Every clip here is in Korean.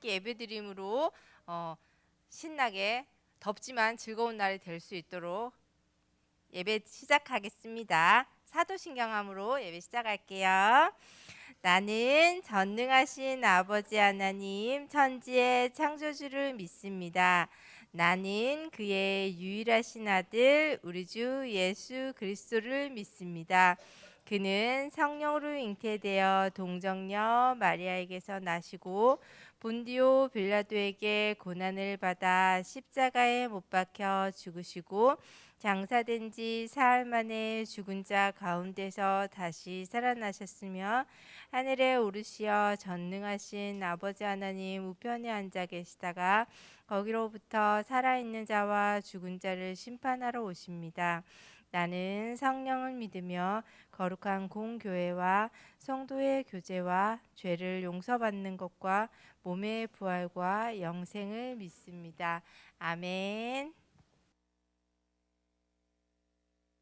함께 예배드림으로 신나게 덥지만 즐거운 날이 될 수 있도록 예배 시작하겠습니다. 사도신경함으로 예배 시작할게요. 나는 전능하신 아버지 하나님 천지의 창조주를 믿습니다. 나는 그의 유일하신 아들 우리 주 예수 그리스도를 믿습니다. 그는 성령으로 잉태되어 동정녀 마리아에게서 나시고 본디오 빌라도에게 고난을 받아 십자가에 못 박혀 죽으시고 장사된 지 사흘 만에 죽은 자 가운데서 다시 살아나셨으며 하늘에 오르시어 전능하신 아버지 하나님 우편에 앉아 계시다가 거기로부터 살아있는 자와 죽은 자를 심판하러 오십니다. 나는 성령을 믿으며 거룩한 공교회와 성도의 교제와 죄를 용서받는 것과 몸의 부활과 영생을 믿습니다. 아멘.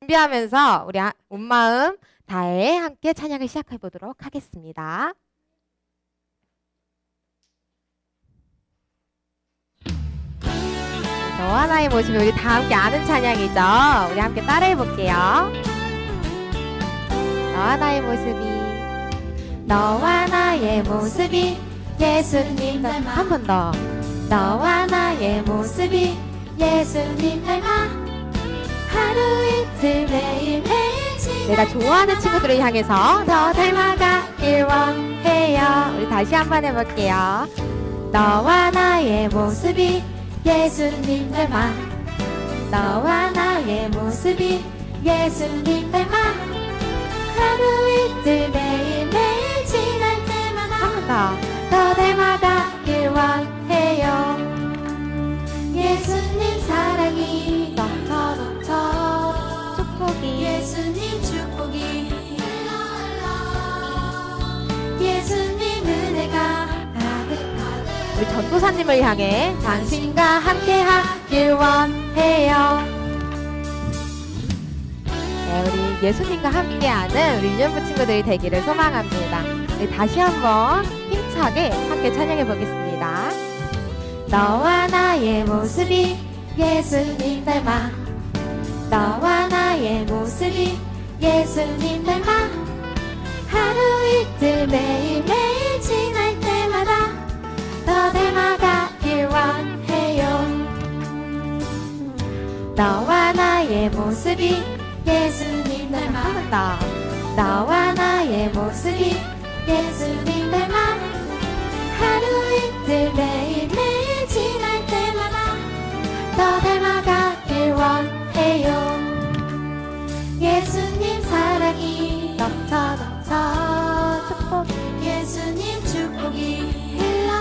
준비하면서 우리 온 마음 다해 함께 찬양을 시작해 보도록 하겠습니다. 너와 나의 모습이 우리 다 함께 아는 찬양이죠. 우리 함께 따라해 볼게요. 너와 나의 모습이 너와 나의 모습이 예수님 닮아 한 번 더. 너와 나의 모습이 예수님 닮아 하루 이틀 매일매일 지나 내가 좋아하는 친구들을 향해서 더 닮아가길 원해요. 우리 다시 한번 해볼게요. 너와 나의 모습이 예수님 닮아 너와 나의 모습이 예수님 닮아 하루 이틀 매일매일 지날 때마다 한 번 더 닮아가길 원해요. 예수님 사랑이 넘쳐 더 축복이 예수님 축복이 예수님 은혜가 우리 전도사님을 향해 당신과 함께하길 원해요. 네, 우리 예수님과 함께하는 우리 유년부 친구들이 되기를 소망합니다. 우리 다시 한번 힘차게 함께 찬양해 보겠습니다. 너와 나의 모습이 예수님 닮아 너와 나의 모습이 예수님 닮아 하루 이틀 매일매일 지날 때마다 더 닮아가길 원해요. 너와 나의 모습이 예수님 닮아 한 번 더. 너와 나의 모습이 예수님 닮아 하루 이틀 매일매일 지날 때마다 더 닮아가길 원해요. 예수님 사랑이 넘쳐 축복 예수님 축복이 흘러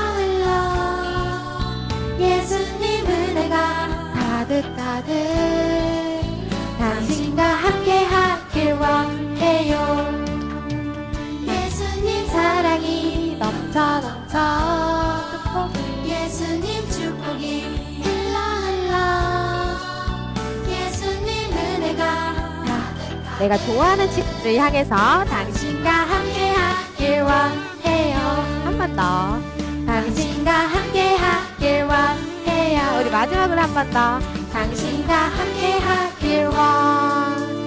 예수님 은혜가 가득 당신과 함께하길 원해요. 예수님 사랑이 넘쳐 축복 예수님 축복이 흘러 예수님 은혜가 내가 좋아하는 친구들을 향해서 당신과 함께하길 원해요. 한 번 더. 당신과 함께하길 원해요. 우리 마지막으로 한 번 더. 당신과 함께하길 원해요.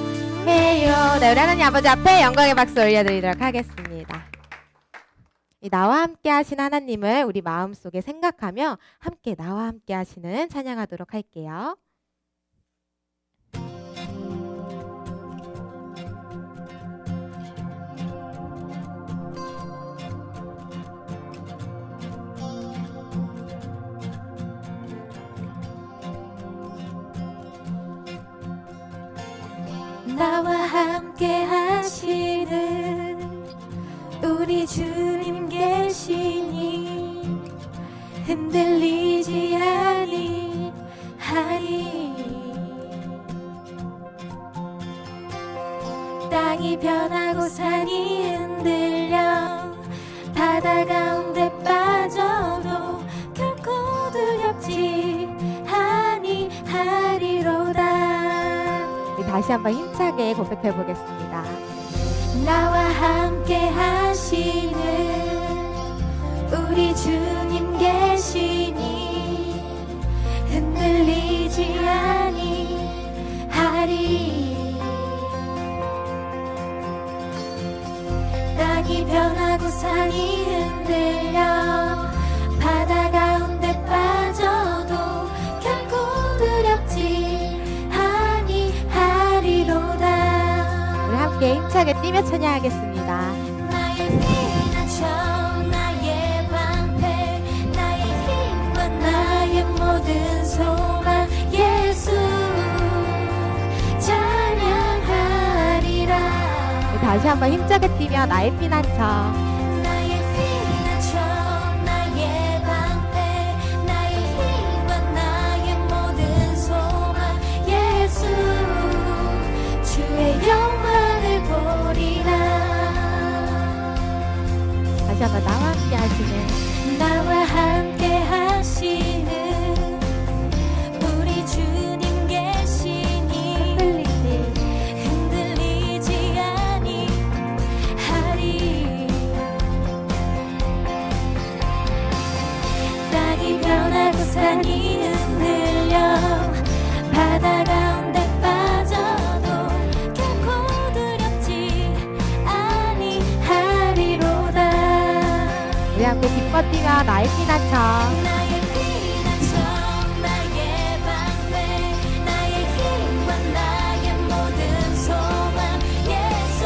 네, 우리 하나님 아버지 앞에 영광의 박수 올려드리도록 하겠습니다. 이 나와 함께 하신 하나님을 우리 마음속에 생각하며 함께 나와 함께 하시는 찬양하도록 할게요. 나와 함께 하시는 우리 주님 계시니 흔들리지 아니하리. 땅이 변하고 산이 흔들려 바다 가운데 빠져도 결코 두렵지 아니하리로다. 다시 한번 힘차게 고백해 보겠습니다. 나와 함께 하시는 우리 주님 계시니 변하고 산이 흔들려 바다 가운데 빠져도 결코 두렵지 아니하리로다. 우리 함께 힘차게 뛰며 찬양하겠습니다. 나의 피난처 나의 방패 나의 힘과 나의 모든 소망 예수 찬양하리라. 다시 한번 힘차게 뛰며 나의 피난처. 나의 피난처 나의 방패 나의 힘과 나의 모든 소망 예수 주의 영광을 보리라. 다시 한번 나와 함께 하시는 나와 함께 하시는 우리 주님 계시니 흔들리지 아니하리. 땅이 변하고 산이 흔들려 바다 가운데 빠져도 결코 두렵지 아니하리로다. 우리 함께 기뻐 뛰며 나의 피난처. 나의 피난처 나의 방패 나의 힘과 나의 모든 소망 예수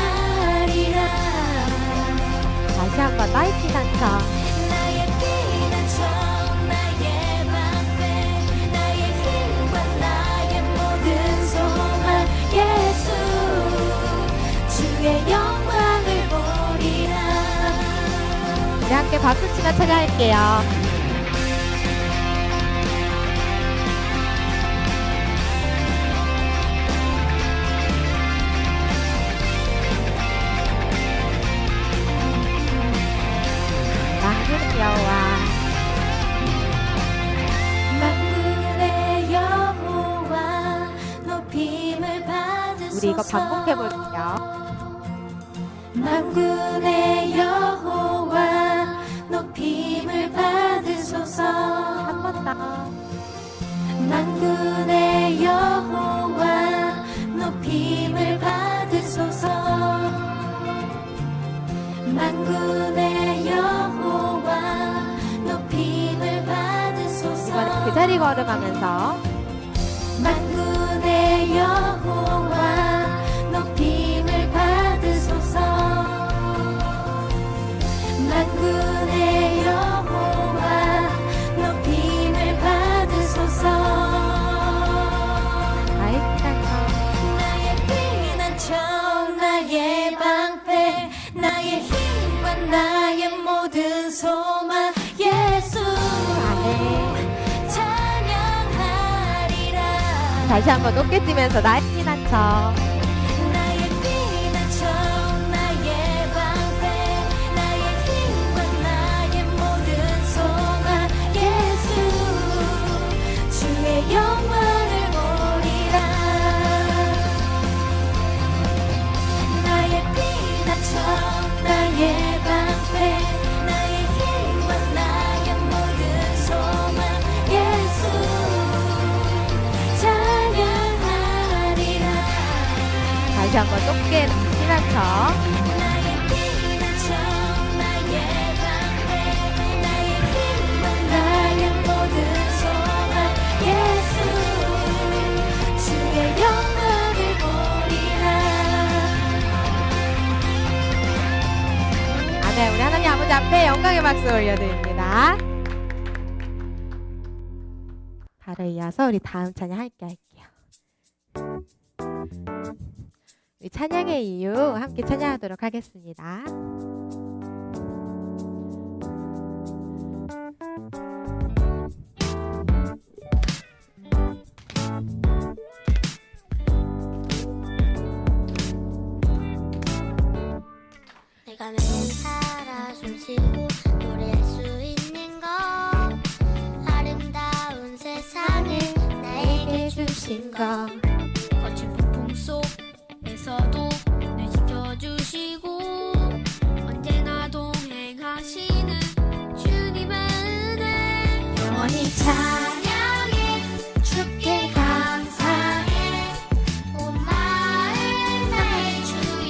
찬양하리라. 다시 한번 나의 피난처. 나의 피난처 나의 방패 나의 힘과 나의 모든 소망 예수 주의 영광을 보리라. 우리 함께 박수 치며 찬양할게요. 만군의 여호와 만군의 여호와 높임을 받으소서. 우리 이거 반복해 볼게요. 만군의 여호와 높임을 받으소서. 한 번 더. 만군의 여호와 높임을 받으소서. 만군의 여호와 높임을 받으소서. 이번엔 그 자리 걸음하면서 만군의 여호와 높임을 받으소서. 만군의 여호와 높임을 받으소서. 나의 피난처. 나의 피난처 나의 방패 나의 힘과 나의 모든 소망 예수 찬양하리라. 다시 한번 높게 뛰면서 나의 피난처. 나의 피난처 나의 방패 나의 힘과 나의 모든 소망 예수 주의 영광을 보리라. 나의 피난처 나의 방패 나의 힘과 나의 모든 소망 예수 찬양하리라. 다시 한번 높게 피난처. 나의 피난처 나의 방패 나의 힘과 나의 모든 소망 예수 주의 영광을 보리라. 아멘. 우리 하나님 아버지 앞에 영광의 박수 올려드립니다. 바로 이어서 우리 다음 찬양 할게요. 우리 찬양의 이유 함께 찬양하도록 하겠습니다. 내가 매일 살아 숨쉬고 노래할 수 있는 것 아름다운 세상을 나에게 주신 것 거친 폭풍 속에서도 늘 지켜주시고 언제나 동행하시는 주님의 은혜 영원히 찬양해 주께 감사해 온 마음 나의 주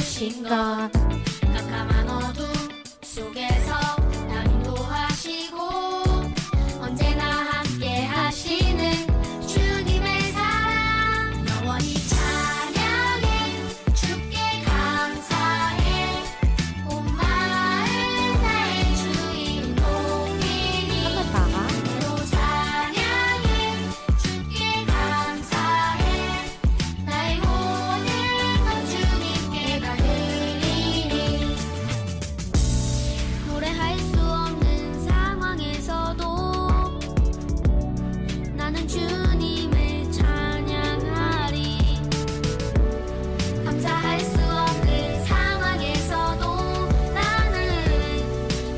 주신 것 깜깜한 어둠 속에서 날 인도하시고 언제나 함께 하시는 주님의 사랑 영원히 찬양해 주께 감사해 온 마음 나의 주인공이니 한번 로 찬양해 주께 감사해 나의 모든 것 주님께 다 드리니 노래할 수 없는 상황에서도 나는 주님을 찬양하리 감사할 수 없는 상황에서도 나는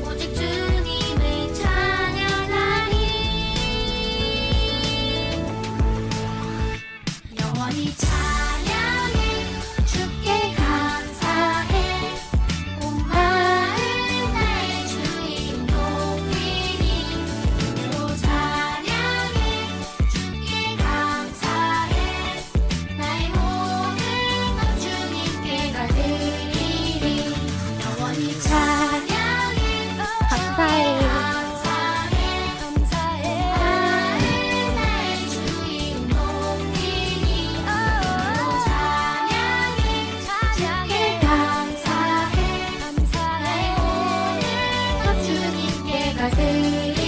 오직 주님을 찬양하리 영원히 찬양해 주께 감사해 온 마음 나의 주인공이니 로 찬양해 주께 감사해 나의 모든 것 주님께 다 드리리 영원히 찬양해 감사해. 감사해 나의 주인공이니 로 찬양해 주께 감사해 나의 모든 것 주님께 다 드리리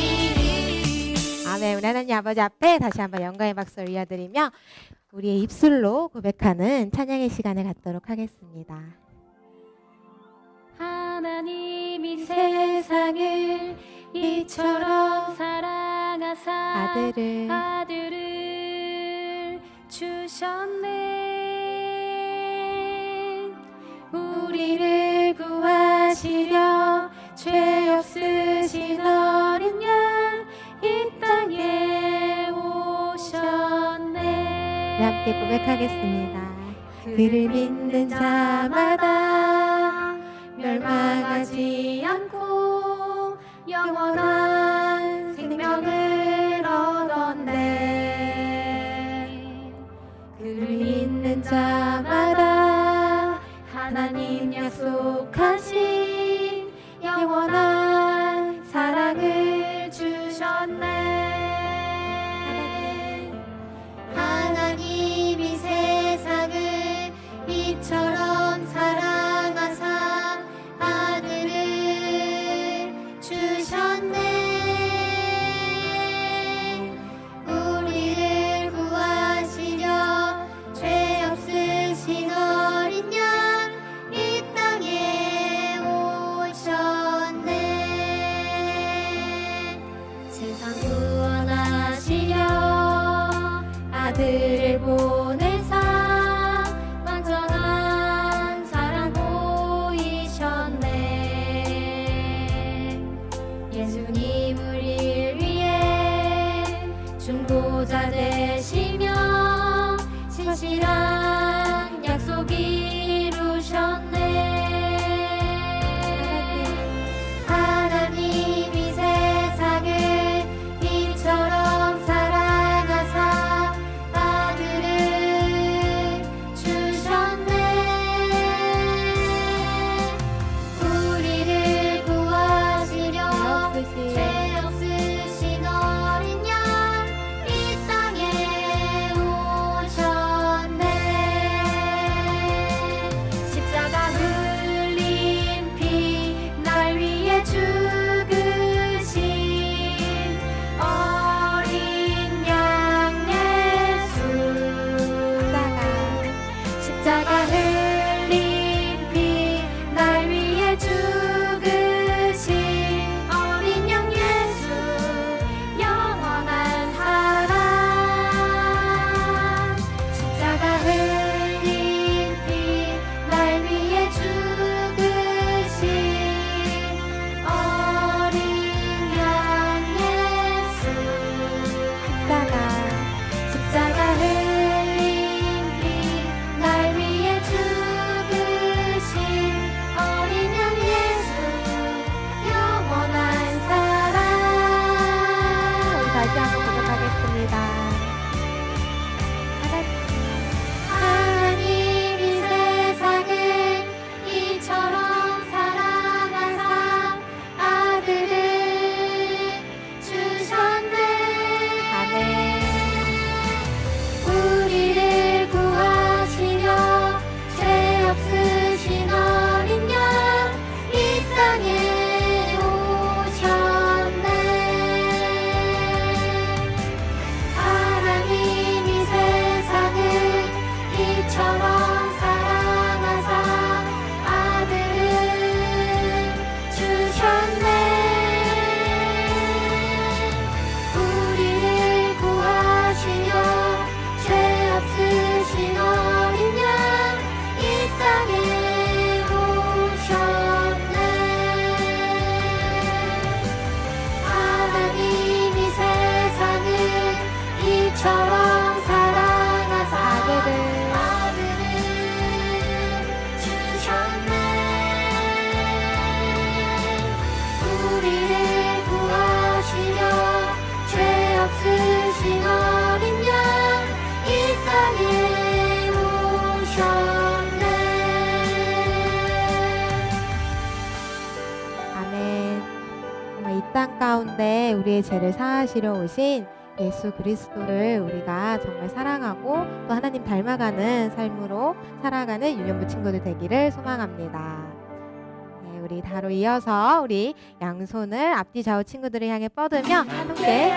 아멘. 우리 하나님 아버지 앞에 다시 한번 영광의 박수 올려드리며 우리의 입술로 고백하는 찬양의 시간을 갖도록 하겠습니다. 하나님이 세상을 이처럼 사랑하사 아들을 주셨네 우리를 구하시려 죄 없으신 어린 양 이 땅에 오셨네 네, 함께 고백하겠습니다. 그를 믿는 자마다 멸망하지 않고 영원한 생명을 얻었네. 그를 믿는 자마다 하나님 약속하신 영원한 사랑을 주셨네. 하나님이 세상을 이처럼 사랑하사 아들을 주셨네. 우리를 구하시려 죄 없으신 어린 양 이 땅에 땅에 우리의 죄를 사하시려 오신 예수 그리스도를 우리가 정말 사랑하고 또 하나님 닮아가는 삶으로 살아가는 유년부 친구들 되기를 소망합니다. 네, 우리 바로 이어서 우리 양손을 앞뒤 좌우 친구들을 향해 뻗으며 함께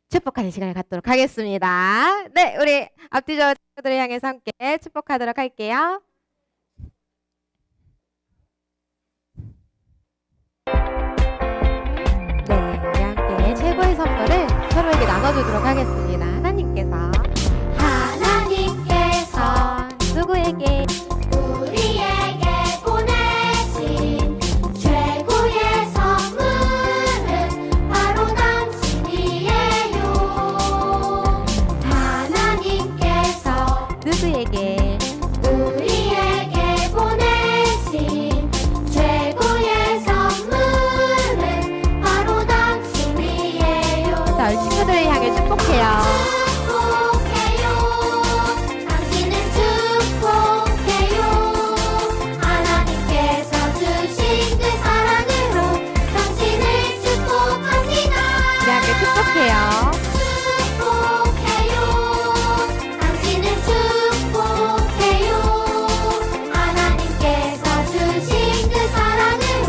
축복하는 시간을 갖도록 하겠습니다. 네, 우리 앞뒤 좌우 친구들을 향해서 함께 축복하도록 할게요. 네, 우리 함께 최고의 선물을 서로에게 나눠주도록 하겠습니다. 하나님께서 누구에게 우리에게 보내신 최고의 선물은 바로 당신이에요. 하나님께서 누구에게 우리에게 보내신 최고의 선물은 바로 당신이에요. 자, 우리 친구들을 향해 축복해요. 축복해요. 당신은 축복해요. 하나님께서 주신 그 사랑으로 당신을 축복합니다. 우리 함께 축복해요. 축복해요. 당신은 축복해요. 하나님께서 주신 그 사랑으로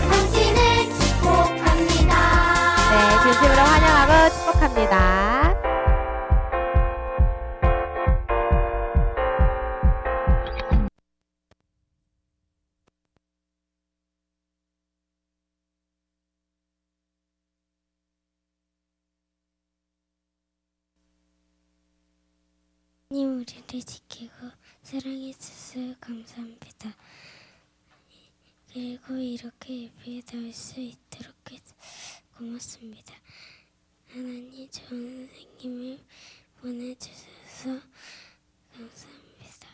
당신을 축복합니다. 네, 진심으로 환영하고 축복합니다. 하나님 우리를 지키고 사랑해 주셔서 감사합니다. 그리고 이렇게 예배에 나올 수 있도록 해서 고맙습니다. 하나님 좋은 선생님을 보내주셔서 감사합니다.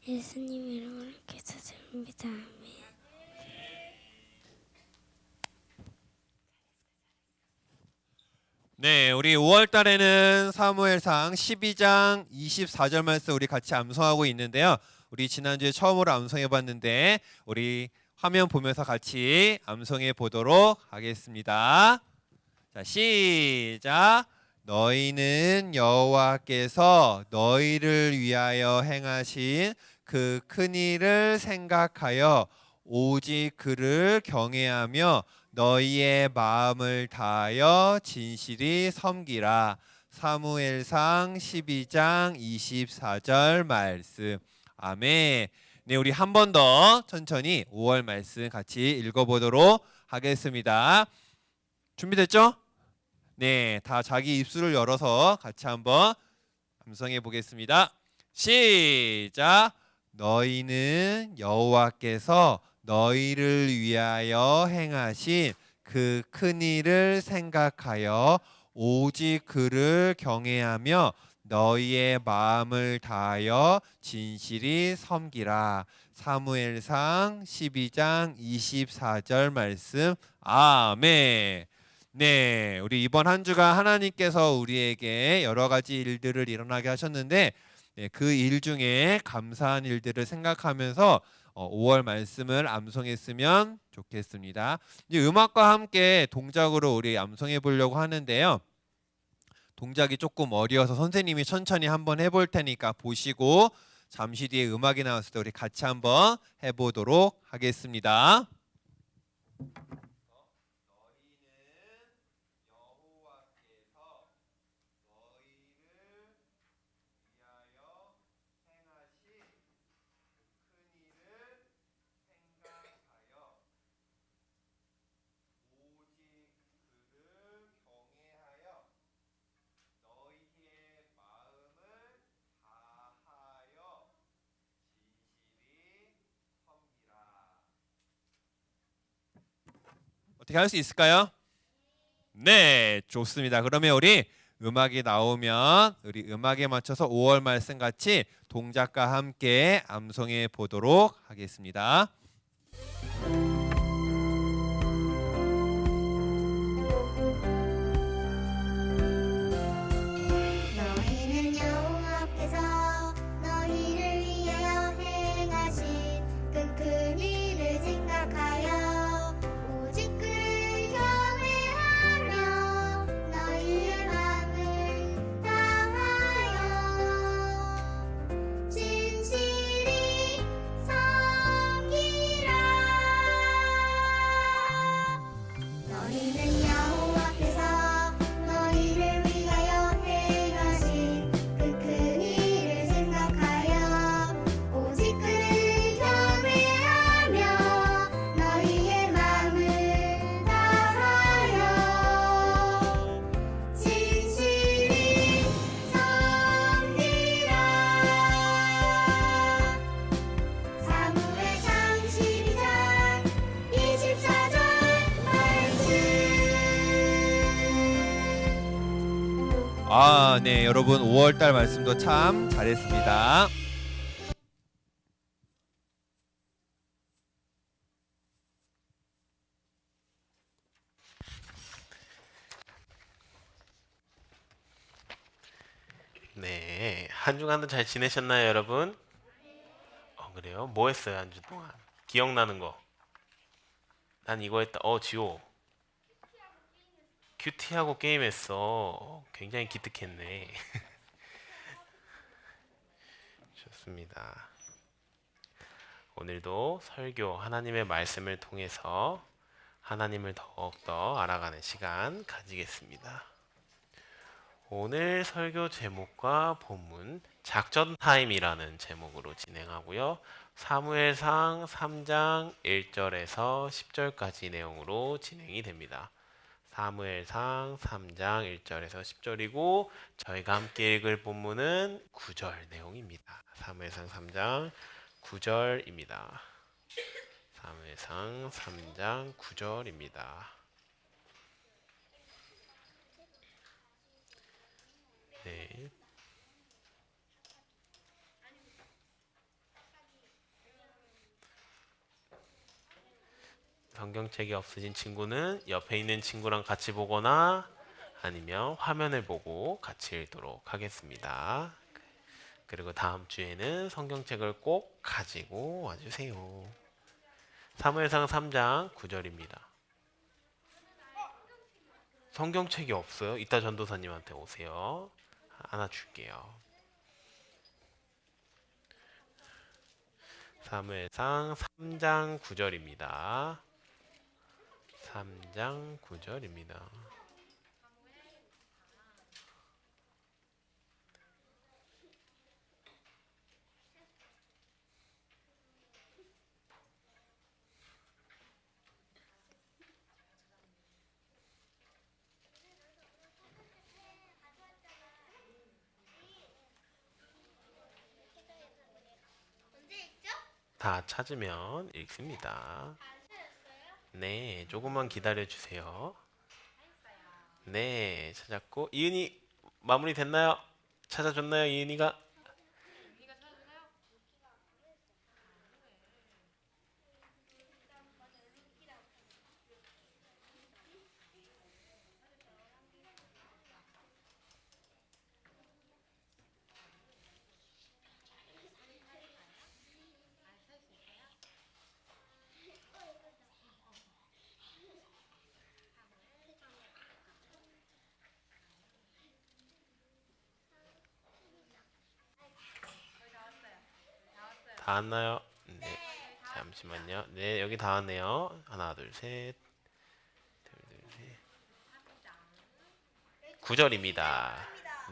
예수님 이름으로 기도드립니다. 아멘. 네, 우리 5월 달에는 사무엘상 12장 24절 말씀 우리 같이 암송하고 있는데요. 우리 지난주에 처음으로 암송해 봤는데 우리 화면 보면서 같이 암송해 보도록 하겠습니다. 자, 시작. 너희는 여호와께서 너희를 위하여 행하신 그 큰 일을 생각하여 오직 그를 경외하며 너희의 마음을 다하여 진실이 섬기라. 사무엘상 12장 24절 말씀. 아멘. 네, 우리 한 번 더 천천히 5월 말씀 같이 읽어보도록 하겠습니다. 준비됐죠? 네, 다 자기 입술을 열어서 같이 한번 암송해 보겠습니다. 시작. 너희는 여호와께서 너희를 위하여 행하신 그 큰 일을 생각하여 오직 그를 경외하며 너희의 마음을 다하여 진실이 섬기라. 사무엘상 12장 24절 말씀. 아멘. 네, 우리 이번 한 주간 하나님께서 우리에게 여러 가지 일들을 일어나게 하셨는데 그 일 중에 감사한 일들을 생각하면서 5월 말씀을 암송했으면 좋겠습니다. 이제 음악과 함께 동작으로 우리 암송해 보려고 하는데요. 동작이 조금 어려워서 선생님이 천천히 한번 해볼 테니까 보시고 잠시 뒤에 음악이 나왔을 때 우리 같이 한번 해보도록 하겠습니다. 어떻게 할 수 있을까요? 네, 좋습니다. 그러면 우리 음악이 나오면 우리 음악에 맞춰서 5월 말씀 같이 동작과 함께 암송해 보도록 하겠습니다. 너희는 여호와께서 너희를 위하여 행하신 그 큰 일을 생각하여 오직 그를 네, 여러분 5월달 말씀도 참 잘했습니다. 네, 한 주간도 잘 지내셨나요, 여러분? 그래요? 뭐 했어요, 한 주 동안? 기억나는 거? 난 이거 했다. 지호. 큐티하고 게임했어. 굉장히 기특했네. 좋습니다. 오늘도 설교, 하나님의 말씀을 통해서 하나님을 더욱더 알아가는 시간 가지겠습니다. 오늘 설교 제목과 본문 작전 타임이라는 제목으로 진행하고요. 사무엘상 3장 1절에서 10절까지 내용으로 진행이 됩니다. 사무엘상 3장 1절에서 10절이고 저희가 함께 읽을 본문은 9절 내용입니다. 사무엘상 3장 9절입니다. 사무엘상 3장 9절입니다. 네. 성경책이 없으신 친구는 옆에 있는 친구랑 같이 보거나 아니면 화면을 보고 같이 읽도록 하겠습니다. 그리고 다음 주에는 성경책을 꼭 가지고 와주세요. 사무엘상 3장 9절입니다. 성경책이 없어요? 이따 전도사님한테 오세요. 하나 줄게요. 사무엘상 3장 9절입니다. 3장 9절입니다. 다 찾으면 읽습니다. 네, 조금만 기다려 주세요. 네, 찾았고 이은이 마무리 됐나요? 찾아줬나요, 이은이가? 다 왔나요? 네, 잠시만요. 네, 여기 다 왔네요. 하나, 둘, 셋. 9절입니다.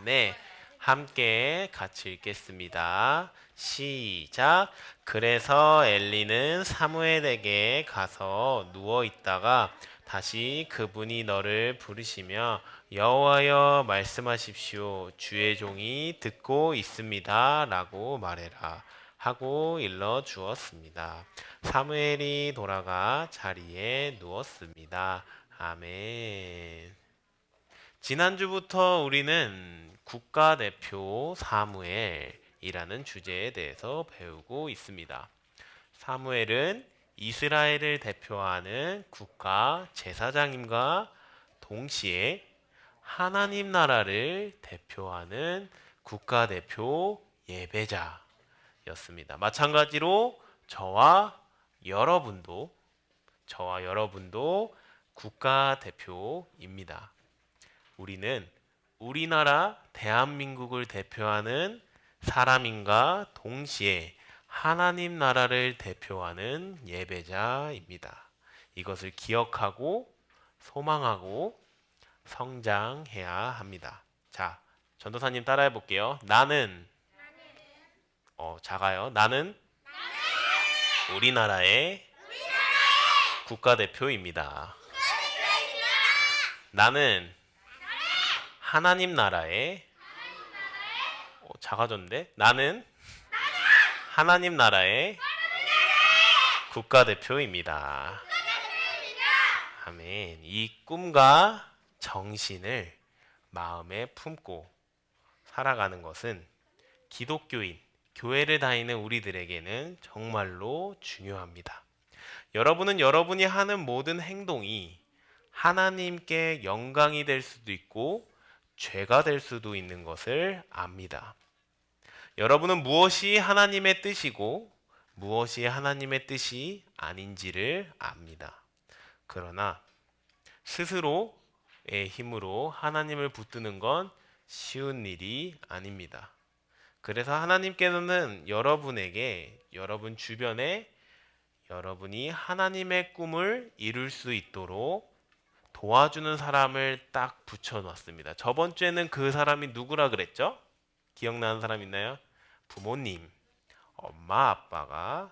네, 함께 같이 읽겠습니다. 시작. 그래서 엘리는 사무엘에게 가서 누워 있다가 다시 그분이 너를 부르시며 여호와여 말씀하십시오. 주의 종이 듣고 있습니다. 라고 말해라. 하고 일러 주었습니다. 사무엘이 돌아가 자리에 누웠습니다. 아멘. 지난주부터 우리는 국가대표 사무엘이라는 주제에 대해서 배우고 있습니다. 사무엘은 이스라엘을 대표하는 국가 제사장임과 동시에 하나님 나라를 대표하는 국가대표 예배자였습니다. 마찬가지로 저와 여러분도 국가대표입니다. 우리는 우리나라 대한민국을 대표하는 사람인가 동시에 하나님 나라를 대표하는 예배자입니다. 이것을 기억하고 소망하고 성장해야 합니다. 자, 전도사님 따라해 볼게요. 나는 작아요. 나는 우리나라의 국가대표입니다. 나는 하나님 나라의 작아졌는데? 나는 하나님 나라의 국가대표입니다. 아멘. 이 꿈과 정신을 마음에 품고 살아가는 것은 기독교인, 교회를 다니는 우리들에게는 정말로 중요합니다. 여러분은 여러분이 하는 모든 행동이 하나님께 영광이 될 수도 있고 죄가 될 수도 있는 것을 압니다. 여러분은 무엇이 하나님의 뜻이고 무엇이 하나님의 뜻이 아닌지를 압니다. 그러나 스스로의 힘으로 하나님을 붙드는 건 쉬운 일이 아닙니다. 그래서 하나님께서는 여러분에게, 여러분 주변에 여러분이 하나님의 꿈을 이룰 수 있도록 도와주는 사람을 딱 붙여놨습니다. 저번 주에는 그 사람이 누구라 그랬죠? 기억나는 사람 있나요? 부모님, 엄마, 아빠가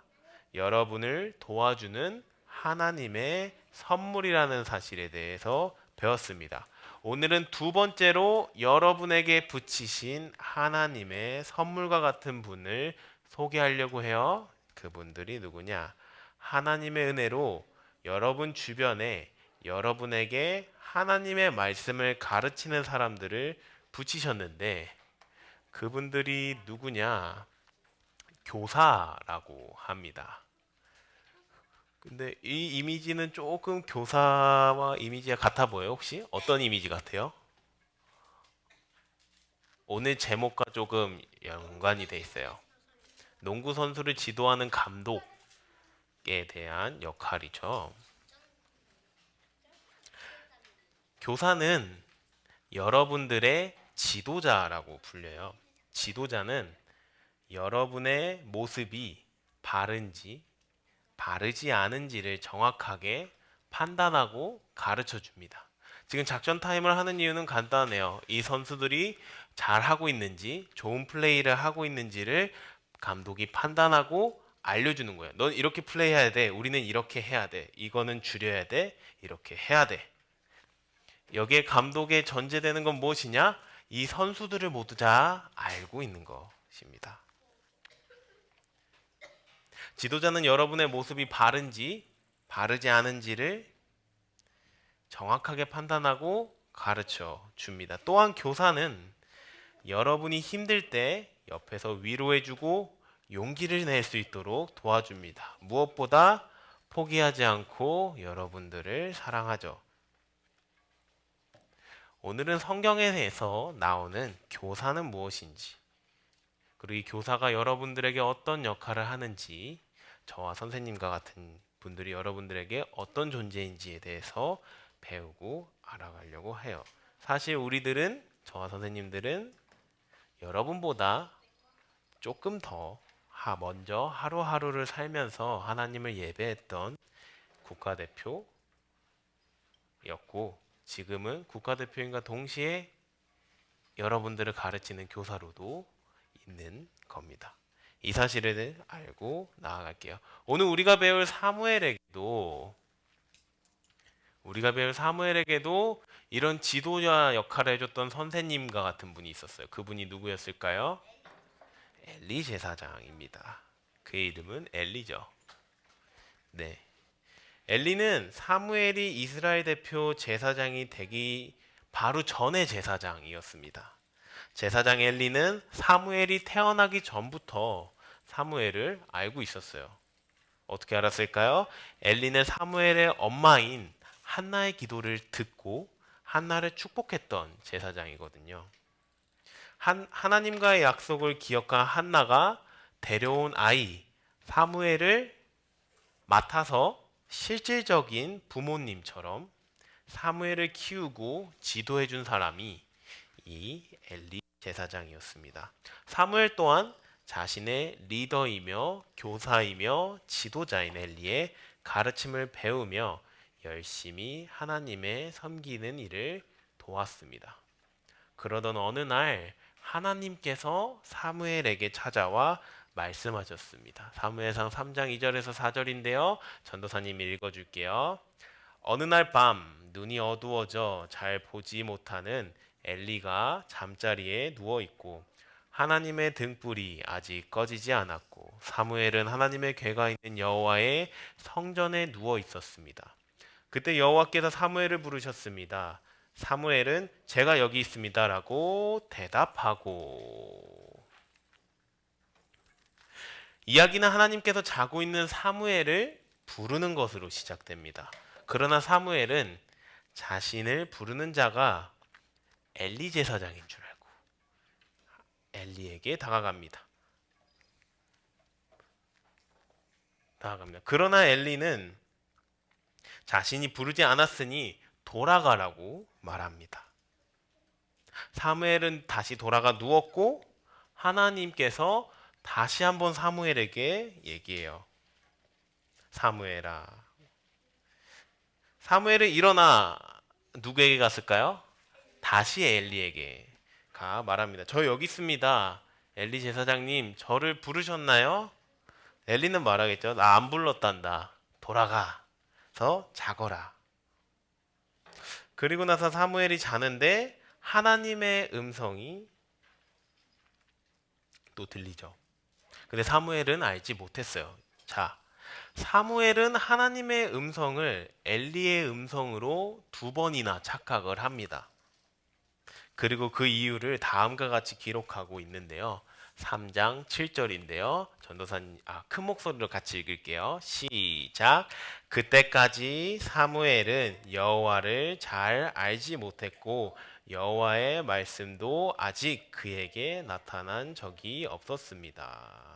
여러분을 도와주는 하나님의 선물이라는 사실에 대해서 배웠습니다. 오늘은 두 번째로 여러분에게 붙이신 하나님의 선물과 같은 분을 소개하려고 해요. 그분들이 누구냐? 하나님의 은혜로 여러분 주변에 여러분에게 하나님의 말씀을 가르치는 사람들을 붙이셨는데 그분들이 누구냐? 교사라고 합니다. 근데 이 이미지는 조금 교사와 이미지가 같아 보여요. 혹시 어떤 이미지 같아요? 오늘 제목과 조금 연관이 돼 있어요. 농구 선수를 지도하는 감독에 대한 역할이죠. 교사는 여러분들의 지도자라고 불려요. 지도자는 여러분의 모습이 바른지 바르지 않은지를 정확하게 판단하고 가르쳐 줍니다. 지금 작전 타임을 하는 이유는 간단해요. 이 선수들이 잘하고 있는지 좋은 플레이를 하고 있는지를 감독이 판단하고 알려주는 거예요. 넌 이렇게 플레이해야 돼. 우리는 이렇게 해야 돼. 이거는 줄여야 돼. 이렇게 해야 돼. 여기에 감독의 전제되는 건 무엇이냐? 이 선수들을 모두 다 알고 있는 것입니다. 지도자는 여러분의 모습이 바른지 바르지 않은지를 정확하게 판단하고 가르쳐 줍니다. 또한 교사는 여러분이 힘들 때 옆에서 위로해주고 용기를 낼 수 있도록 도와줍니다. 무엇보다 포기하지 않고 여러분들을 사랑하죠. 오늘은 성경에서 나오는 교사는 무엇인지, 그리고 이 교사가 여러분들에게 어떤 역할을 하는지, 저와 선생님과 같은 분들이 여러분들에게 어떤 존재인지에 대해서 배우고 알아가려고 해요. 사실 우리들은, 저와 선생님들은 여러분보다 조금 더 먼저 하루하루를 살면서 하나님을 예배했던 국가대표였고, 지금은 국가대표인과 동시에 여러분들을 가르치는 교사로도 있는 겁니다. 이 사실을 알고 나아갈게요. 오늘 우리가 배울 사무엘에게도 이런 지도자 역할을 해줬던 선생님과 같은 분이 있었어요. 그분이 누구였을까요? 엘리 제사장입니다. 그의 이름은 엘리죠. 네. 엘리는 사무엘이 이스라엘 대표 제사장이 되기 바로 전에 제사장이었습니다. 제사장 엘리는 사무엘이 태어나기 전부터 사무엘을 알고 있었어요. 어떻게 알았을까요? 엘리는 사무엘의 엄마인 한나의 기도를 듣고 한나를 축복했던 제사장이거든요. 하나님과의 약속을 기억한 한나가 데려온 아이 사무엘을 맡아서 실질적인 부모님처럼 사무엘을 키우고 지도해 준 사람이 이 엘리 제사장이었습니다. 사무엘 또한 자신의 리더이며 교사이며 지도자인 엘리의 가르침을 배우며 열심히 하나님의 섬기는 일을 도왔습니다. 그러던 어느 날 하나님께서 사무엘에게 찾아와 말씀하셨습니다. 사무엘상 3장 2절에서 4절인데요. 전도사님이 읽어줄게요. 어느 날 밤 눈이 어두워져 잘 보지 못하는 엘리가 잠자리에 누워있고 하나님의 등불이 아직 꺼지지 않았고 사무엘은 하나님의 궤가 있는 여호와의 성전에 누워 있었습니다. 그때 여호와께서 사무엘을 부르셨습니다. 사무엘은 제가 여기 있습니다라고 대답하고, 이야기는 하나님께서 자고 있는 사무엘을 부르는 것으로 시작됩니다. 그러나 사무엘은 자신을 부르는 자가 엘리 제사장인 줄 알고 엘리에게 다가갑니다. 그러나 엘리는 자신이 부르지 않았으니 돌아가라고 말합니다. 사무엘은 다시 돌아가 누웠고 하나님께서 다시 한번 사무엘에게 얘기해요. 사무엘아. 사무엘은 일어나 누구에게 갔을까요? 다시 엘리에게 가 말합니다. 저 여기 있습니다. 엘리 제사장님, 저를 부르셨나요? 엘리는 말하겠죠. 나 안 불렀단다. 돌아가서 자거라. 그리고 나서 사무엘이 자는데 하나님의 음성이 또 들리죠. 근데 사무엘은 알지 못했어요. 자, 사무엘은 하나님의 음성을 엘리의 음성으로 2번이나 착각을 합니다. 그리고 그 이유를 다음과 같이 기록하고 있는데요. 3장 7절인데요. 전도사님, 큰 목소리로 같이 읽을게요. 시작. 그때까지 사무엘은 여호와를 잘 알지 못했고 여호와의 말씀도 아직 그에게 나타난 적이 없었습니다.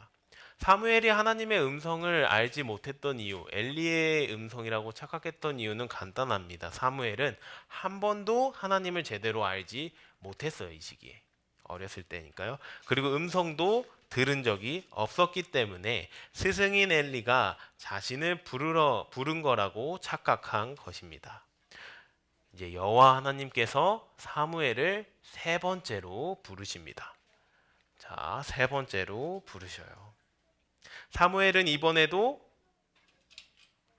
사무엘이 하나님의 음성을 알지 못했던 이유, 엘리의 음성이라고 착각했던 이유는 간단합니다. 사무엘은 한 번도 하나님을 제대로 알지 못했어요. 이 시기에. 어렸을 때니까요. 그리고 음성도 들은 적이 없었기 때문에 스승인 엘리가 자신을 부른 거라고 착각한 것입니다. 이제 여호와 하나님께서 사무엘을 3번째로 부르십니다. 자, 3번째로 부르셔요. 사무엘은 이번에도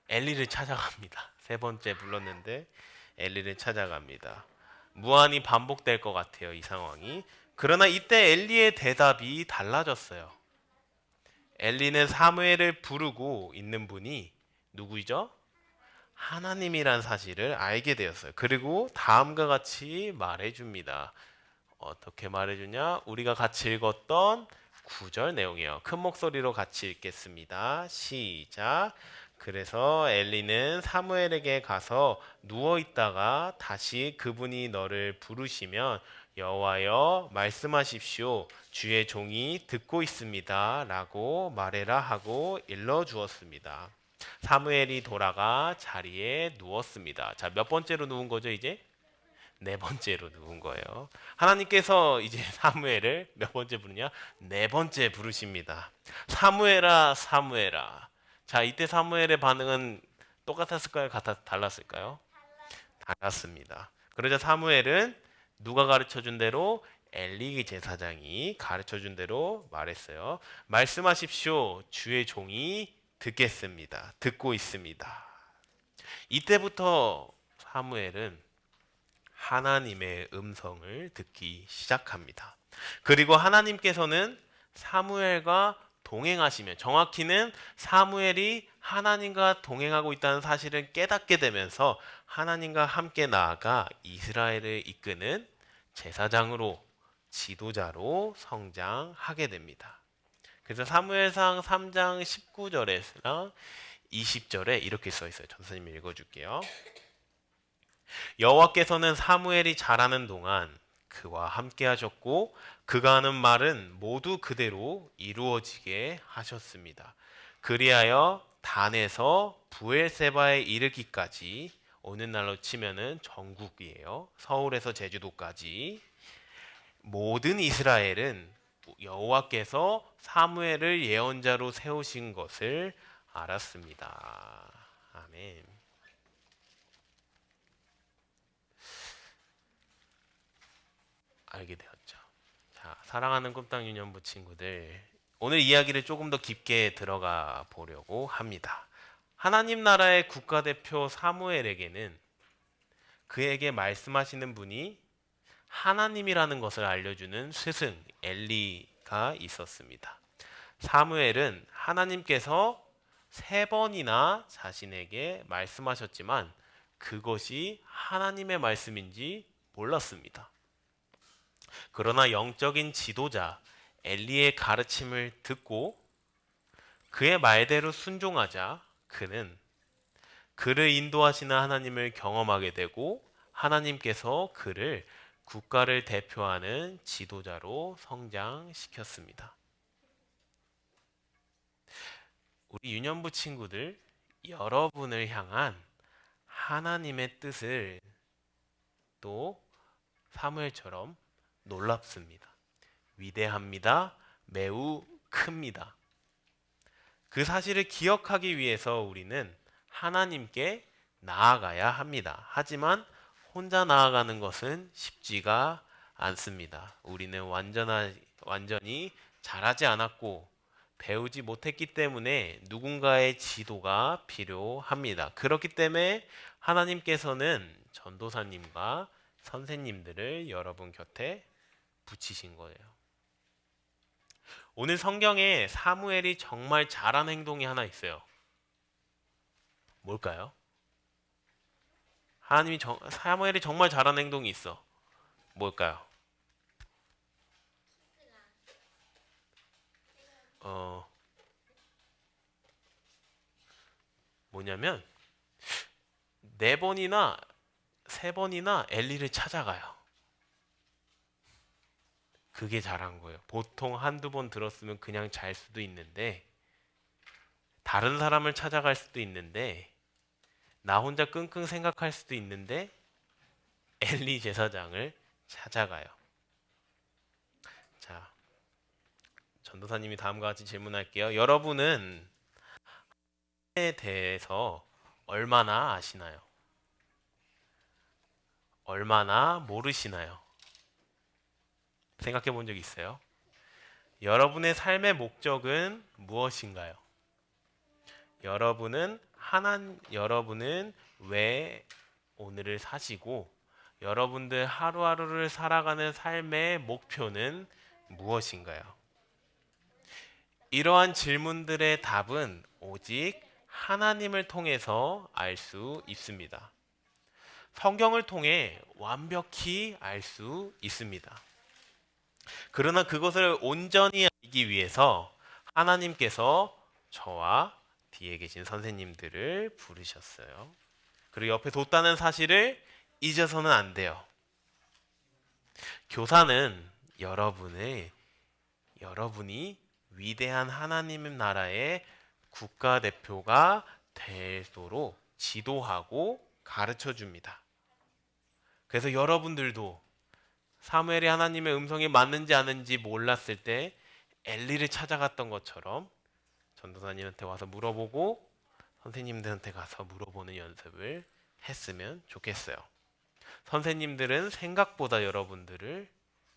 엘리를 찾아갑니다. 3번째 불렀는데 엘리를 찾아갑니다. 무한히 반복될 것 같아요, 이 상황이. 그러나 이때 엘리의 대답이 달라졌어요. 엘리는 사무엘을 부르고 있는 분이 누구이죠? 하나님이란 사실을 알게 되었어요. 그리고 다음과 같이 말해줍니다. 어떻게 말해주냐? 우리가 같이 읽었던 9절 내용이에요. 큰 목소리로 같이 읽겠습니다. 시작. 그래서 엘리는 사무엘에게 가서 누워 있다가 다시 그분이 너를 부르시면 여호와여 말씀하십시오. 주의 종이 듣고 있습니다. 라고 말해라 하고 일러 주었습니다. 사무엘이 돌아가 자리에 누웠습니다. 자, 몇 번째로 누운 거죠, 이제? 4번째로 누운 거예요. 하나님께서 이제 사무엘을 몇 번째 부르냐? 4번째 부르십니다. 사무엘아, 사무엘아. 자, 이때 사무엘의 반응은 똑같았을까요? 달랐을까요? 달랐습니다. 그러자 사무엘은 누가 가르쳐준 대로 엘리 제사장이 가르쳐준 대로 말했어요. 말씀하십시오. 주의 종이 듣겠습니다. 듣고 있습니다. 이때부터 사무엘은 하나님의 음성을 듣기 시작합니다. 그리고 하나님께서는 사무엘과 동행하시며, 정확히는 사무엘이 하나님과 동행하고 있다는 사실을 깨닫게 되면서 하나님과 함께 나아가 이스라엘을 이끄는 제사장으로, 지도자로 성장하게 됩니다. 그래서 사무엘상 3장 19절에랑 20절에 이렇게 써 있어요. 전사님 읽어줄게요. 여호와께서는 사무엘이 자라는 동안 그와 함께 하셨고 그가 하는 말은 모두 그대로 이루어지게 하셨습니다. 그리하여 단에서 부엘세바에 이르기까지, 오늘날로 치면은 전국이에요. 서울에서 제주도까지 모든 이스라엘은 여호와께서 사무엘을 예언자로 세우신 것을 알았습니다. 아멘. 알게 되었죠. 자, 사랑하는 꿈땅 유년부 친구들, 오늘 이야기를 조금 더 깊게 들어가 보려고 합니다. 하나님 나라의 국가대표 사무엘에게는 그에게 말씀하시는 분이 하나님이라는 것을 알려주는 스승 엘리가 있었습니다. 사무엘은 하나님께서 3번이나 자신에게 말씀하셨지만 그것이 하나님의 말씀인지 몰랐습니다. 그러나 영적인 지도자 엘리의 가르침을 듣고 그의 말대로 순종하자 그는 그를 인도하시는 하나님을 경험하게 되고 하나님께서 그를 국가를 대표하는 지도자로 성장시켰습니다. 우리 유년부 친구들, 여러분을 향한 하나님의 뜻을 또 사무엘처럼 놀랍습니다. 위대합니다. 매우 큽니다. 그 사실을 기억하기 위해서 우리는 하나님께 나아가야 합니다. 하지만 혼자 나아가는 것은 쉽지가 않습니다. 우리는 완전히 잘하지 않았고 배우지 못했기 때문에 누군가의 지도가 필요합니다. 그렇기 때문에 하나님께서는 전도사님과 선생님들을 여러분 곁에 붙이신 거예요. 오늘 성경에 사무엘이 정말 잘한 행동이 하나 있어요. 뭘까요? 사무엘이 정말 잘한 행동이 있어. 뭘까요? 뭐냐면 4번이나 3번이나 엘리를 찾아가요. 그게 잘한 거예요. 보통 한두 번 들었으면 그냥 잘 수도 있는데 다른 사람을 찾아갈 수도 있는데 나 혼자 끙끙 생각할 수도 있는데 엘리 제사장을 찾아가요. 자, 전도사님이 다음과 같이 질문할게요. 여러분은 하나님에 대해서 얼마나 아시나요? 얼마나 모르시나요? 생각해 본 적 있어요? 여러분의 삶의 목적은 무엇인가요? 여러분은 왜 오늘을 사시고 여러분들 하루하루를 살아가는 삶의 목표는 무엇인가요? 이러한 질문들의 답은 오직 하나님을 통해서 알 수 있습니다. 성경을 통해 완벽히 알 수 있습니다. 그러나 그것을 온전히 알기 위해서 하나님께서 저와 뒤에 계신 선생님들을 부르셨어요. 그리고 옆에 뒀다는 사실을 잊어서는 안 돼요. 교사는 여러분이 위대한 하나님 나라의 국가대표가 되도록 지도하고 가르쳐 줍니다. 그래서 여러분들도 사무엘이 하나님의 음성이 맞는지 아닌지 몰랐을 때 엘리를 찾아갔던 것처럼 전도사님한테 와서 물어보고 선생님들한테 가서 물어보는 연습을 했으면 좋겠어요. 선생님들은 생각보다 여러분들을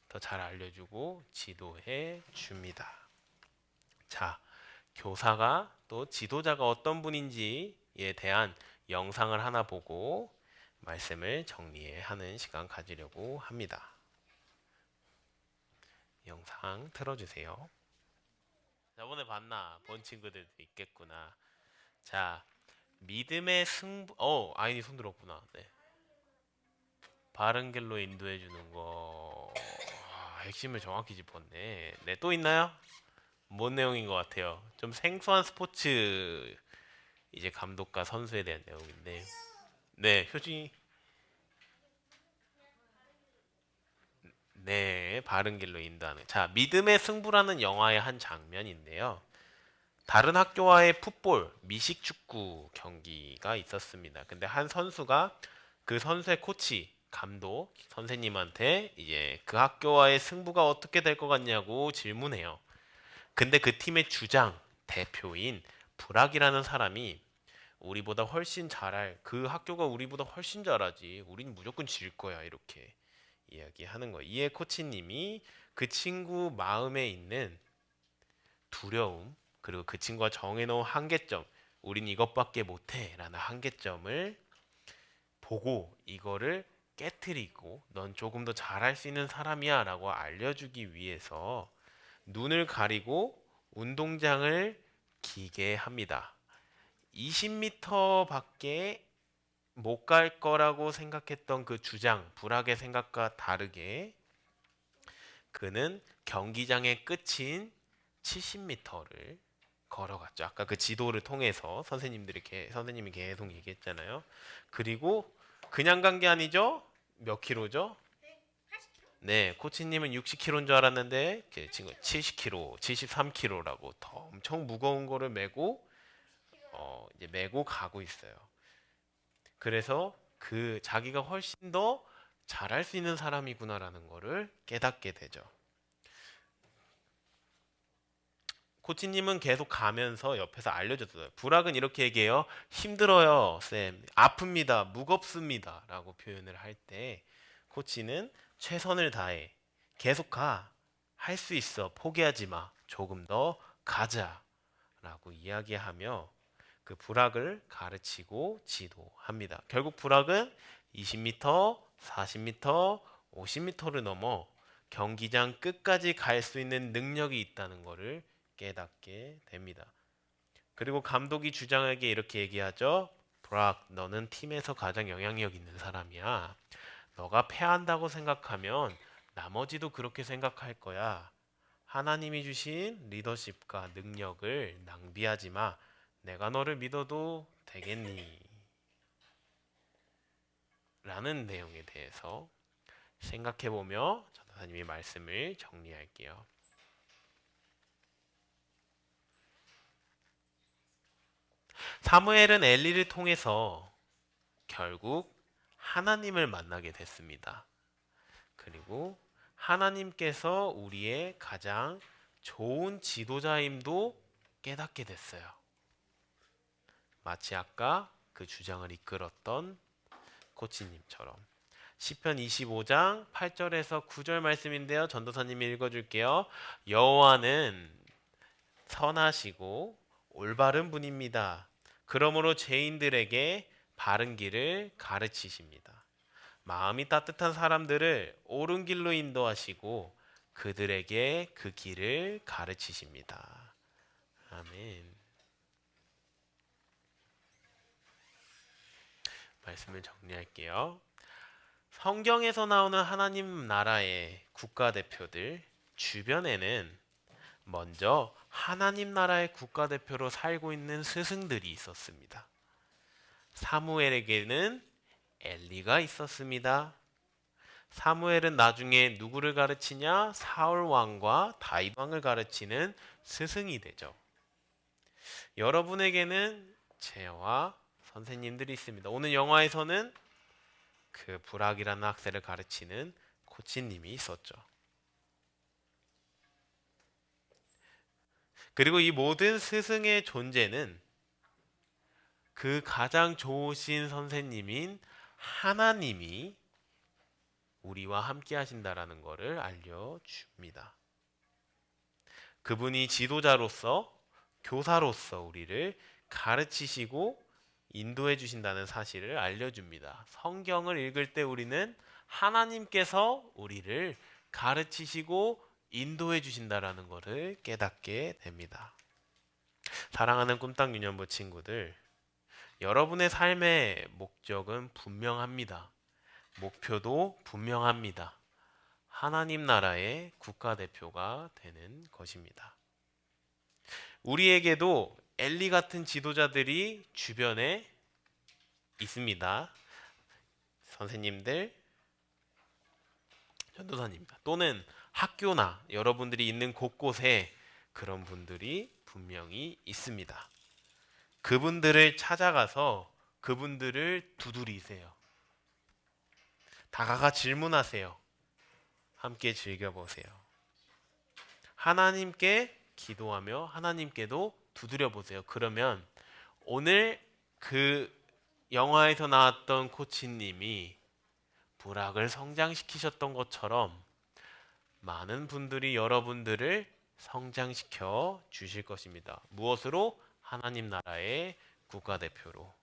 더 잘 알려주고 지도해 줍니다. 자, 교사가 또 지도자가 어떤 분인지에 대한 영상을 하나 보고 말씀을 정리하는 시간 가지려고 합니다. 영상 틀어주세요. 저번에 봤나? 본 친구들도 있겠구나. 자, 믿음의 승부. 아인이 손 들었구나. 네. 바른 길로 인도해 주는 거. 핵심을 정확히 짚었네. 네, 또 있나요? 뭔 내용인 것 같아요? 좀 생소한 스포츠 이제 감독과 선수에 대한 내용인데. 네, 효진이. 네, 바른 길로 인도하는. 자, 믿음의 승부라는 영화의 한 장면인데요. 다른 학교와의 풋볼, 미식축구 경기가 있었습니다. 근데 한 선수가 그 선수의 코치, 감독, 선생님한테 이제 그 학교와의 승부가 어떻게 될 것 같냐고 질문해요. 근데 그 팀의 주장, 대표인 브락이라는 사람이 우리보다 훨씬 그 학교가 우리보다 훨씬 잘하지. 우린 무조건 질 거야. 이렇게 이야기하는 거예요. 이에 코치님이 그 친구 마음에 있는 두려움, 그리고 그 친구가 정해놓은 한계점, 우린 이것밖에 못해 라는 한계점을 보고 이거를 깨트리고 넌 조금 더 잘할 수 있는 사람이야 라고 알려주기 위해서 눈을 가리고 운동장을 기게 합니다. 20m 밖에 못 갈 거라고 생각했던 그 주장, 불악의 생각과 다르게 그는 경기장의 끝인 70m를 걸어갔죠. 아까 그 지도를 통해서 선생님이 계속 얘기했잖아요. 그리고 그냥 간 게 아니죠? 몇 킬로죠? 네, 코치님은 60kg인 줄 알았는데 지금 70kg, 73kg라고 더 엄청 무거운 거를 메고 이제 메고 가고 있어요. 그래서 그 자기가 훨씬 더 잘할 수 있는 사람이구나라는 거를 깨닫게 되죠. 코치님은 계속 가면서 옆에서 알려줬어요. 불악은 이렇게 얘기해요. 힘들어요, 쌤. 아픕니다. 무겁습니다. 라고 표현을 할 때 코치는 최선을 다해. 계속 가. 할 수 있어. 포기하지 마. 조금 더 가자. 라고 이야기하며 그 불악을 가르치고 지도합니다. 결국 불악은 20m, 40m, 50m를 넘어 경기장 끝까지 갈 수 있는 능력이 있다는 것을 깨닫게 됩니다. 그리고 감독이 주장에게 이렇게 얘기하죠. 브락, 너는 팀에서 가장 영향력 있는 사람이야. 너가 패한다고 생각하면 나머지도 그렇게 생각할 거야. 하나님이 주신 리더십과 능력을 낭비하지 마. 내가 너를 믿어도 되겠니? 라는 내용에 대해서 생각해보며 전도사님의 말씀을 정리할게요. 사무엘은 엘리를 통해서 결국 하나님을 만나게 됐습니다. 그리고 하나님께서 우리의 가장 좋은 지도자임도 깨닫게 됐어요. 마치 아까 그 주장을 이끌었던 코치님처럼. 시편 25장 8절에서 9절 말씀인데요. 전도사님이 읽어줄게요. 여호와는 선하시고 올바른 분입니다. 그러므로 죄인들에게 바른 길을 가르치십니다. 마음이 따뜻한 사람들을 옳은 길로 인도하시고 그들에게 그 길을 가르치십니다. 아멘. 말씀을 정리할게요. 성경에서 나오는 하나님 나라의 국가대표들 주변에는 먼저 하나님 나라의 국가대표로 살고 있는 스승들이 있었습니다. 사무엘에게는 엘리가 있었습니다. 사무엘은 나중에 누구를 가르치냐? 사울 왕과 다윗 왕을 가르치는 스승이 되죠. 여러분에게는 제와 선생님들이 있습니다. 오늘 영화에서는 그 불악이라는 학생을 가르치는 코치님이 있었죠. 그리고 이 모든 스승의 존재는 그 가장 좋으신 선생님인 하나님이 우리와 함께 하신다라는 것을 알려줍니다. 그분이 지도자로서 교사로서 우리를 가르치시고 인도해 주신다는 사실을 알려줍니다. 성경을 읽을 때 우리는 하나님께서 우리를 가르치시고 인도해 주신다라는 것을 깨닫게 됩니다. 사랑하는 꿈땅 유년부 친구들, 여러분의 삶의 목적은 분명합니다. 목표도 분명합니다. 하나님 나라의 국가대표가 되는 것입니다. 우리에게도 엘리 같은 지도자들이 주변에 있습니다. 선생님들, 전도사님들 또는 학교나 여러분들이 있는 곳곳에 그런 분들이 분명히 있습니다. 그분들을 찾아가서 그분들을 두드리세요. 다가가 질문하세요. 함께 즐겨보세요. 하나님께 기도하며 하나님께도 두드려 보세요. 그러면 오늘 그 영화에서 나왔던 코치님이 불악을 성장시키셨던 것처럼 많은 분들이 여러분들을 성장시켜 주실 것입니다. 무엇으로? 하나님 나라의 국가대표로.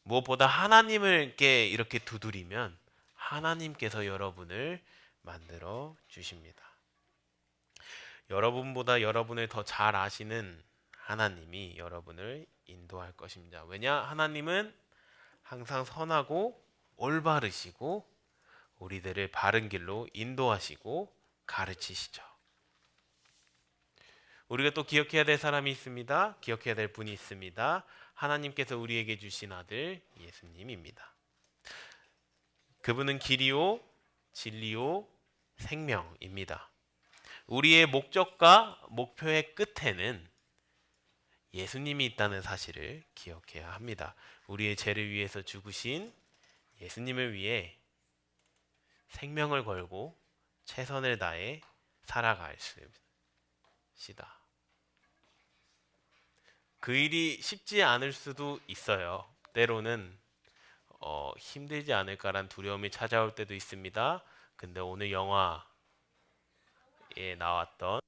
무엇보다 하나님께 이렇게 두드리면 하나님께서 여러분을 만들어 주십니다. 여러분보다 여러분을 더 잘 아시는 하나님이 여러분을 인도할 것입니다. 왜냐? 하나님은 항상 선하고 올바르시고 우리들을 바른 길로 인도하시고 가르치시죠. 우리가 또 기억해야 될 사람이 있습니다. 기억해야 될 분이 있습니다. 하나님께서 우리에게 주신 아들 예수님입니다. 그분은 길이요, 진리요, 생명입니다. 우리의 목적과 목표의 끝에는 예수님이 있다는 사실을 기억해야 합니다. 우리의 죄를 위해서 죽으신 예수님을 위해 생명을 걸고 최선을 다해 살아갈 수이다. 그 일이 쉽지 않을 수도 있어요. 때로는 힘들지 않을까란 두려움이 찾아올 때도 있습니다. 근데 오늘 영화에 나왔던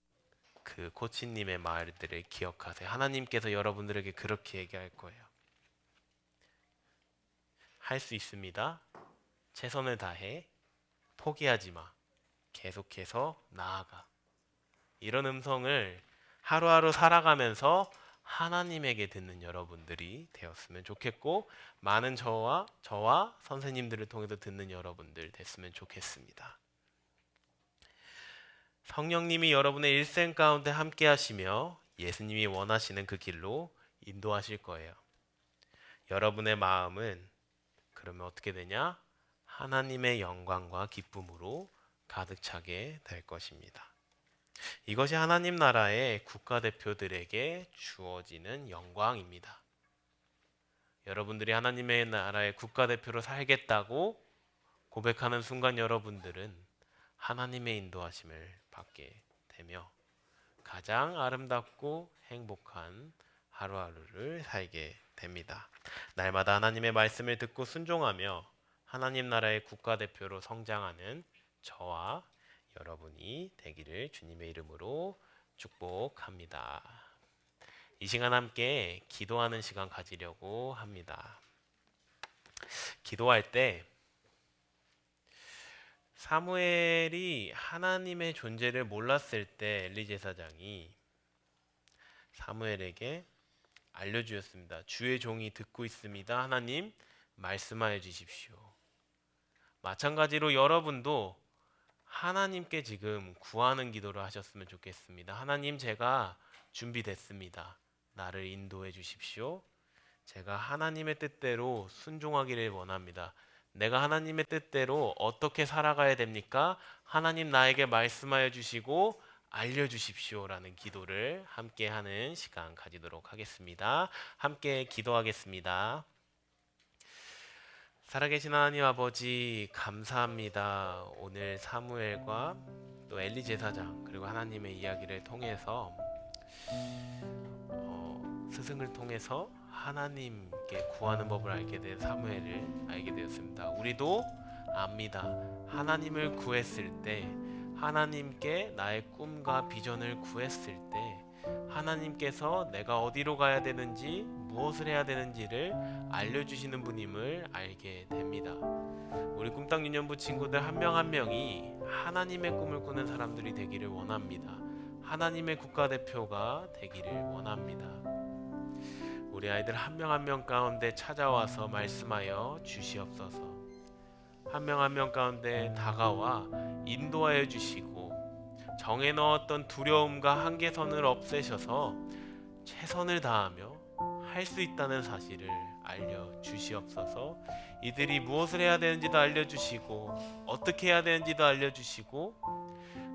그 코치님의 말들을 기억하세요. 하나님께서 여러분들에게 그렇게 얘기할 거예요. 할 수 있습니다. 최선을 다해. 포기하지 마. 계속해서 나아가. 이런 음성을 하루하루 살아가면서 하나님에게 듣는 여러분들이 되었으면 좋겠고, 많은 저와 선생님들을 통해서 듣는 여러분들 됐으면 좋겠습니다. 성령님이 여러분의 일생 가운데 함께 하시며 예수님이 원하시는 그 길로 인도하실 거예요. 여러분의 마음은 그러면 어떻게 되냐? 하나님의 영광과 기쁨으로 가득 차게 될 것입니다. 이것이 하나님 나라의 국가대표들에게 주어지는 영광입니다. 여러분들이 하나님의 나라의 국가대표로 살겠다고 고백하는 순간 여러분들은 하나님의 인도하심을 받게 되며 가장 아름답고 행복한 하루하루를 살게 됩니다. 날마다 하나님의 말씀을 듣고 순종하며 하나님 나라의 국가대표로 성장하는 저와 여러분이 되기를 주님의 이름으로 축복합니다. 이 시간 함께 기도하는 시간 가지려고 합니다. 기도할 때 사무엘이 하나님의 존재를 몰랐을 때 엘리 제사장이 사무엘에게 알려주었습니다. 주의 종이 듣고 있습니다. 하나님 말씀하여 주십시오. 마찬가지로 여러분도 하나님께 지금 구하는 기도를 하셨으면 좋겠습니다. 하나님, 제가 준비됐습니다. 나를 인도해 주십시오. 제가 하나님의 뜻대로 순종하기를 원합니다. 내가 하나님의 뜻대로 어떻게 살아가야 됩니까? 하나님 나에게 말씀하여 주시고 알려주십시오 라는 기도를 함께 하는 시간 가지도록 하겠습니다. 함께 기도하겠습니다. 살아계신 하나님 아버지, 감사합니다. 오늘 사무엘과 또 엘리 제사장 그리고 하나님의 이야기를 통해서 스승을 통해서 하나님께 구하는 법을 알게 된 사무엘을 알게 되었습니다. 우리도 압니다. 하나님을 구했을 때, 하나님께 나의 꿈과 비전을 구했을 때 하나님께서 내가 어디로 가야 되는지 무엇을 해야 되는지를 알려주시는 분임을 알게 됩니다. 우리 꿈땅 유년부 친구들 한 명 한 명이 하나님의 꿈을 꾸는 사람들이 되기를 원합니다. 하나님의 국가대표가 되기를 원합니다. 우리 아이들 한 명 한 명 가운데 찾아와서 말씀하여 주시옵소서. 한 명 한 명 가운데 다가와 인도하여 주시고 정해 넣었던 두려움과 한계선을 없애셔서 최선을 다하며 할 수 있다는 사실을 알려주시옵소서. 이들이 무엇을 해야 되는지도 알려주시고 어떻게 해야 되는지도 알려주시고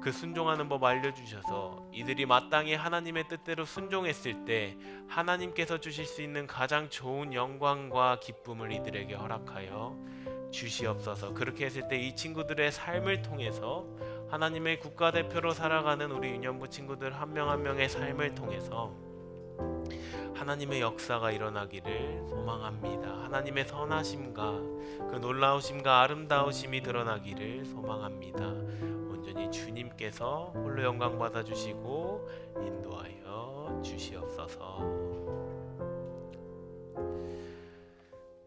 그 순종하는 법 알려주셔서 이들이 마땅히 하나님의 뜻대로 순종했을 때 하나님께서 주실 수 있는 가장 좋은 영광과 기쁨을 이들에게 허락하여 주시옵소서. 그렇게 했을 때 이 친구들의 삶을 통해서 하나님의 국가대표로 살아가는 우리 유년부 친구들 한 명 한 명의 삶을 통해서 하나님의 역사가 일어나기를 소망합니다. 하나님의 선하심과 그 놀라우심과 아름다우심이 드러나기를 소망합니다. 온전히 주님께서 홀로 영광 받아주시고 인도하여 주시옵소서.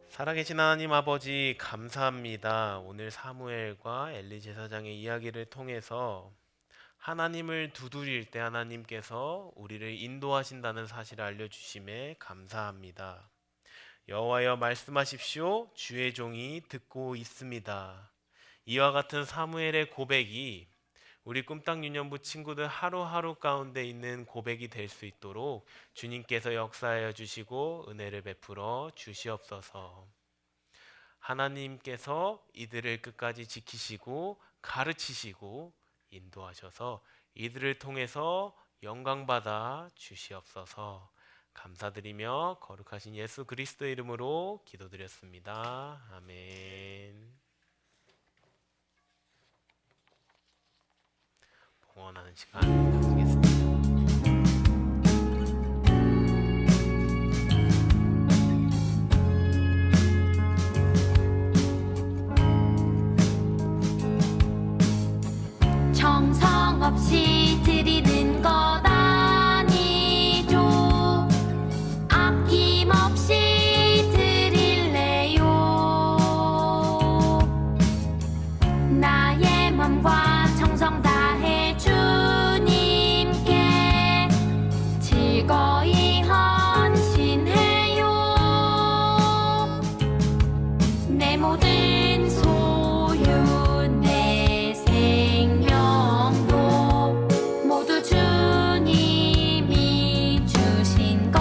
살아계신 하나님 아버지, 감사합니다. 오늘 사무엘과 엘리 제사장의 이야기를 통해서 하나님을 두드릴 때 하나님께서 우리를 인도하신다는 사실을 알려주심에 감사합니다. 여호와여 말씀하십시오. 주의 종이 듣고 있습니다. 이와 같은 사무엘의 고백이 우리 꿈땅 유년부 친구들 하루하루 가운데 있는 고백이 될 수 있도록 주님께서 역사하여 주시고 은혜를 베풀어 주시옵소서. 하나님께서 이들을 끝까지 지키시고 가르치시고 인도하셔서 이들을 통해서 영광받아 주시옵소서. 감사드리며 거룩하신 예수 그리스도의 이름으로 기도드렸습니다. 아멘. 봉헌하는 시간 가지겠습니다. 정성 없이 드리는 것 아니죠. 아낌없이 드릴래요. 나의 맘과 정성 다해 주님께 즐거이 헌신해요. 내 모든 소유 내 생명도 모두 주님이 주신 것.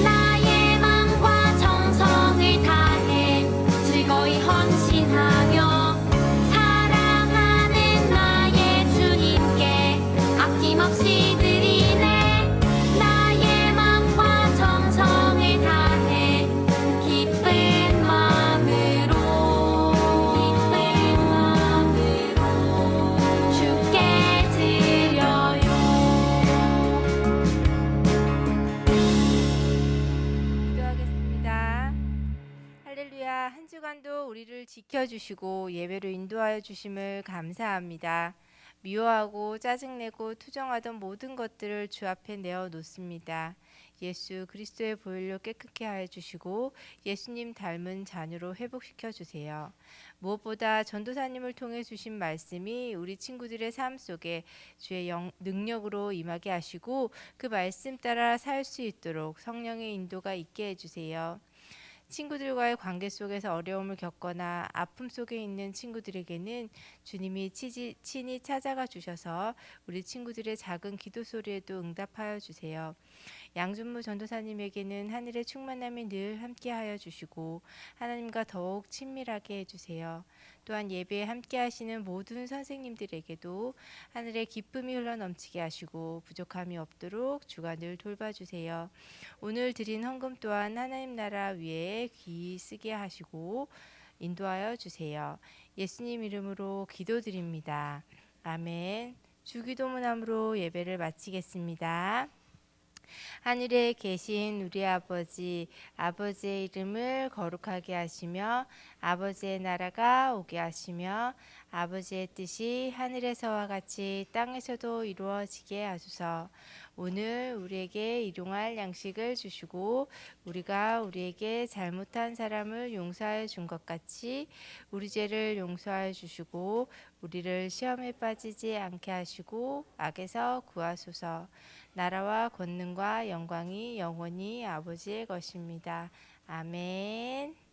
나의 맘과 정성을 다해 즐거이 헌신하며 사랑하는 나의 주님께 아낌없이 드리네. 나의 맘과 정성을 다해 기쁜 마음으로 주께 드려요. 기도하겠습니다. 할렐루야. 한 주간도 우리를 지켜주시고 예배로 인도하여 주심을 감사합니다. 미워하고 짜증내고 투정하던 모든 것들을 주 앞에 내어 놓습니다. 예수 그리스도의 보혈로 깨끗게 하여 주시고 예수님 닮은 자녀로 회복시켜 주세요. 무엇보다 전도사님을 통해 주신 말씀이 우리 친구들의 삶 속에 주의 능력으로 임하게 하시고 그 말씀 따라 살 수 있도록 성령의 인도가 있게 해주세요. 친구들과의 관계 속에서 어려움을 겪거나 아픔 속에 있는 친구들에게는 주님이 친히 찾아가 주셔서 우리 친구들의 작은 기도 소리에도 응답하여 주세요. 양준무 전도사님에게는 하늘의 충만함이 늘 함께하여 주시고 하나님과 더욱 친밀하게 해주세요. 또한 예배에 함께하시는 모든 선생님들에게도 하늘의 기쁨이 흘러넘치게 하시고 부족함이 없도록 주가 늘 돌봐주세요. 오늘 드린 헌금 또한 하나님 나라 위에 귀히 쓰게 하시고 인도하여 주세요. 예수님 이름으로 기도드립니다. 아멘. 주기도문함으로 예배를 마치겠습니다. 하늘에 계신 우리 아버지, 아버지의 이름을 거룩하게 하시며 아버지의 나라가 오게 하시며 아버지의 뜻이 하늘에서와 같이 땅에서도 이루어지게 하소서. 오늘 우리에게 일용할 양식을 주시고 우리가 우리에게 잘못한 사람을 용서하여 준 것 같이 우리 죄를 용서하여 주시고 우리를 시험에 빠지지 않게 하시고 악에서 구하소서. 나라와 권능과 영광이 영원히 아버지의 것입니다. 아멘.